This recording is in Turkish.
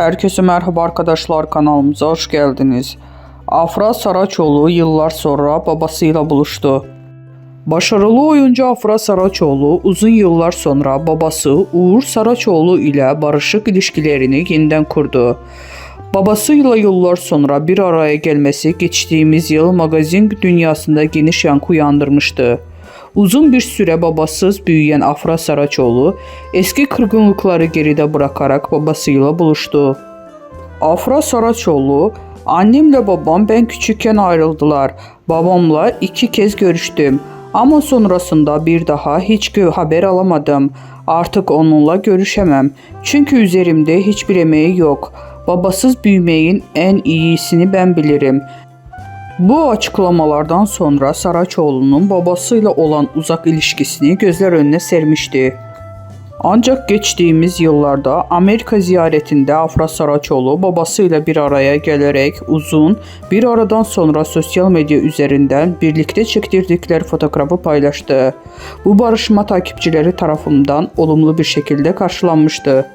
Herkese merhaba arkadaşlar, kanalımıza hoş geldiniz. Afra Saraçoğlu yıllar sonra babasıyla buluştu. Başarılı oyuncu Afra Saraçoğlu uzun yıllar sonra babası Uğur Saraçoğlu ile barışık ilişkilerini yeniden kurdu. Babasıyla yıllar sonra bir araya gelmesi geçtiğimiz yıl magazin dünyasında geniş yankı uyandırmıştı. Uzun bir süre babasız büyüyen Afra Saraçoğlu eski kırgınlıkları geride bırakarak babasıyla buluştu. Afra Saraçoğlu, "Annemle babam ben küçükken ayrıldılar. Babamla 2 kez görüştüm. Ama sonrasında bir daha hiç haber alamadım. Artık onunla görüşemem. Çünkü üzerimde hiçbir emeği yok. Babasız büyümeyin en iyisini ben bilirim." Bu açıklamalardan sonra Saraçoğlu'nun babasıyla olan uzak ilişkisini gözler önüne sermişti. Ancak geçtiğimiz yıllarda Amerika ziyaretinde Afra Saraçoğlu babasıyla bir araya gelerek uzun bir aradan sonra sosyal medya üzerinden birlikte çektirdikleri fotoğrafı paylaştı. Bu barışma takipçileri tarafından olumlu bir şekilde karşılanmıştı.